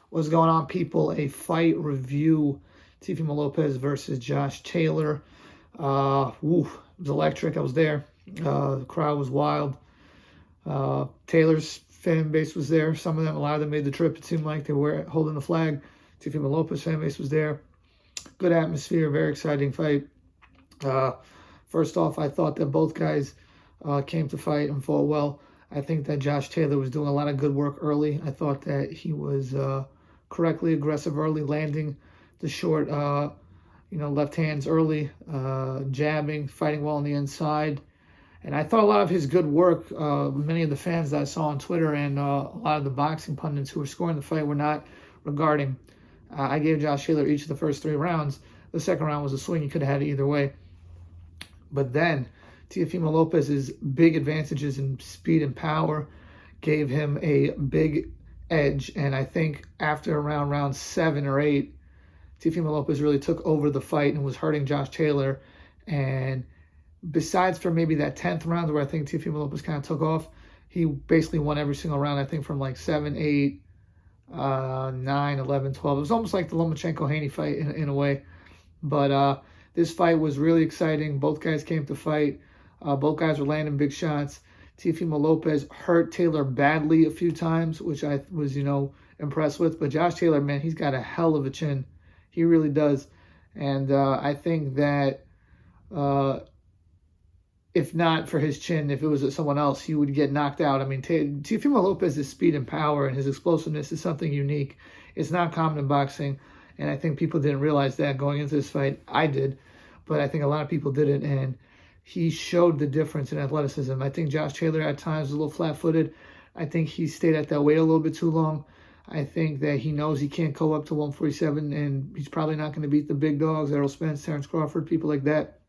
What's going on, people? A fight review. Teofimo Lopez versus Josh Taylor. It was electric. I was there. The crowd was wild. Taylor's fan base was there. Some of them, a lot of them made the trip. It seemed like they were holding the flag. Teofimo Lopez fan base was there. Good atmosphere. Very exciting fight. First off, I thought that both guys came to fight and fought well. I think that Josh Taylor was doing a lot of good work early. I thought that he was correctly aggressive early, landing the short, left hands early, jabbing, fighting well on the inside. And I thought a lot of his good work, many of the fans that I saw on Twitter and a lot of the boxing pundits who were scoring the fight were not regarding. I gave Josh Taylor each of the first 3 rounds. The second round was a swing. You could have had it either way. But then Teofimo Lopez's big advantages in speed and power gave him a big edge. And I think after around round 7 or 8, Teofimo Lopez really took over the fight and was hurting Josh Taylor. And besides for maybe that 10th round where I think Teofimo Lopez kind of took off, he basically won every single round, I think, from like 7, 8, 9, 11, 12. It was almost like the Lomachenko-Haney fight in a way. But this fight was really exciting. Both guys came to fight. Both guys were landing big shots. Teofimo Lopez hurt Taylor badly a few times, which I was, impressed with. But Josh Taylor, man, he's got a hell of a chin. He really does. And I think that if not for his chin, if it was someone else, he would get knocked out. I mean, Teofimo Lopez's speed and power and his explosiveness is something unique. It's not common in boxing. And I think people didn't realize that going into this fight. I did. But I think a lot of people didn't. And he showed the difference in athleticism. I think Josh Taylor at times was a little flat-footed. I think he stayed at that weight a little bit too long. I think that he knows he can't go up to 147, and he's probably not going to beat the big dogs, Errol Spence, Terrence Crawford, people like that.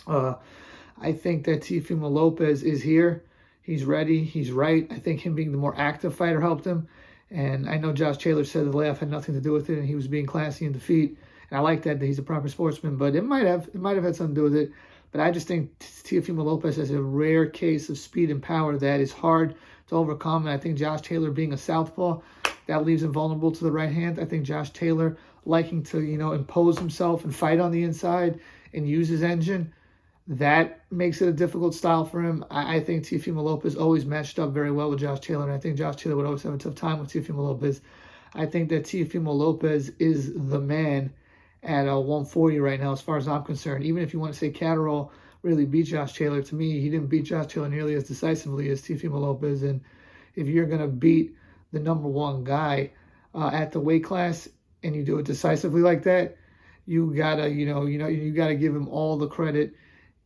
I think that Teofimo Lopez is here. He's ready. He's right. I think him being the more active fighter helped him. And I know Josh Taylor said the layoff had nothing to do with it, and he was being classy in defeat. And I like that he's a proper sportsman, but it might have had something to do with it. But I just think Teofimo Lopez has a rare case of speed and power that is hard to overcome. And I think Josh Taylor being a southpaw, that leaves him vulnerable to the right hand. I think Josh Taylor liking to, impose himself and fight on the inside and use his engine, that makes it a difficult style for him. I think Teofimo Lopez always matched up very well with Josh Taylor, and I think Josh Taylor would always have a tough time with Teofimo Lopez. I think that Teofimo Lopez is the man at 140 right now, as far as I'm concerned. Even if you want to say Catterall really beat Josh Taylor, to me, he didn't beat Josh Taylor nearly as decisively as Teofimo Lopez. And if you're going to beat the number 1 guy at the weight class and you do it decisively like that, you gotta, you gotta give him all the credit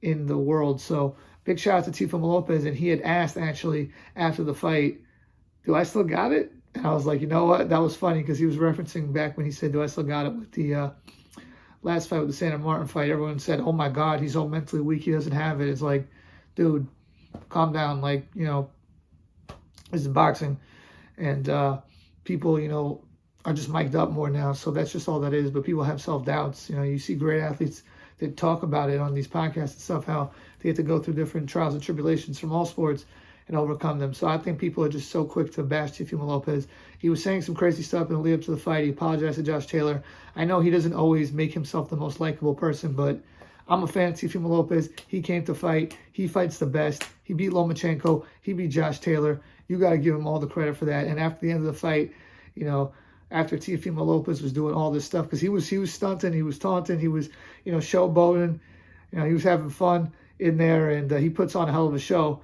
in the world. So big shout out to Teofimo Lopez. And he had asked actually after the fight, do I still got it? And I was like, you know what? That was funny because he was referencing back when he said, do I still got it with the last fight with the Santa Martin fight. Everyone said, oh my God, he's so mentally weak. He doesn't have it. It's like, dude, calm down. Like, this is boxing. And people, are just mic'd up more now. So that's just all that is. But people have self-doubts. You see great athletes that talk about it on these podcasts and stuff, how they have to go through different trials and tribulations from all sports and overcome them. So I think people are just so quick to bash Teofimo Lopez. He was saying some crazy stuff in the lead up to the fight. He apologized to Josh Taylor. I know he doesn't always make himself the most likable person, but I'm a fan of Teofimo Lopez. He came to fight. He fights the best. He beat Lomachenko. He beat Josh Taylor. You got to give him all the credit for that. And after the end of the fight, after Teofimo Lopez was doing all this stuff, because he was stunting, he was taunting, he was, showboating, he was having fun in there, and he puts on a hell of a show.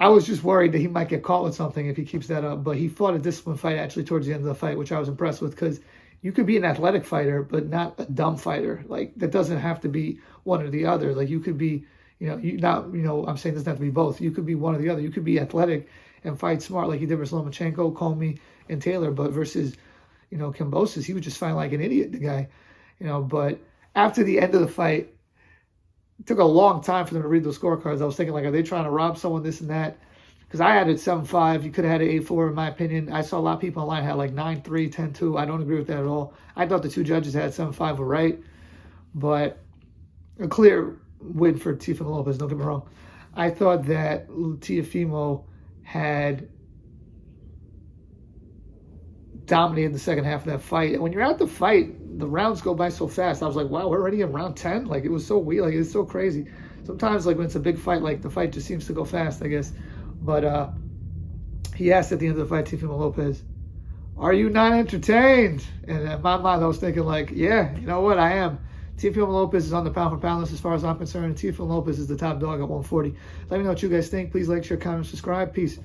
I was just worried that he might get caught with something if he keeps that up, but he fought a disciplined fight actually towards the end of the fight, which I was impressed with, because you could be an athletic fighter, but not a dumb fighter. Like, that doesn't have to be one or the other. Like, you could be, I'm saying it doesn't have to be both. You could be one or the other. You could be athletic and fight smart like he did versus Lomachenko, Comey, and Taylor, but versus, Kambosos, he was just fighting like an idiot, the guy, but after the end of the fight, it took a long time for them to read those scorecards. I was thinking, like, are they trying to rob someone, this and that? Because I had it 7-5. You could have had it 8-4, in my opinion. I saw a lot of people online had like 9-3, 10-2. I don't agree with that at all. I thought the 2 judges had 7-5 were right, but a clear win for Teofimo Lopez, don't get me wrong. I thought that Teofimo had dominated the second half of that fight. And when you're at the fight, the rounds go by so fast. I was like, wow, we're already in round 10? Like, it was so weird. Like, it's so crazy. Sometimes, like, when it's a big fight, like, the fight just seems to go fast, I guess. But he asked at the end of the fight, Teofimo Lopez, are you not entertained? And in my mind, I was thinking, like, yeah, you know what? I am. Teofimo Lopez is on the pound-for-pound list as far as I'm concerned. Teofimo Lopez is the top dog at 140. Let me know what you guys think. Please like, share, comment, subscribe. Peace.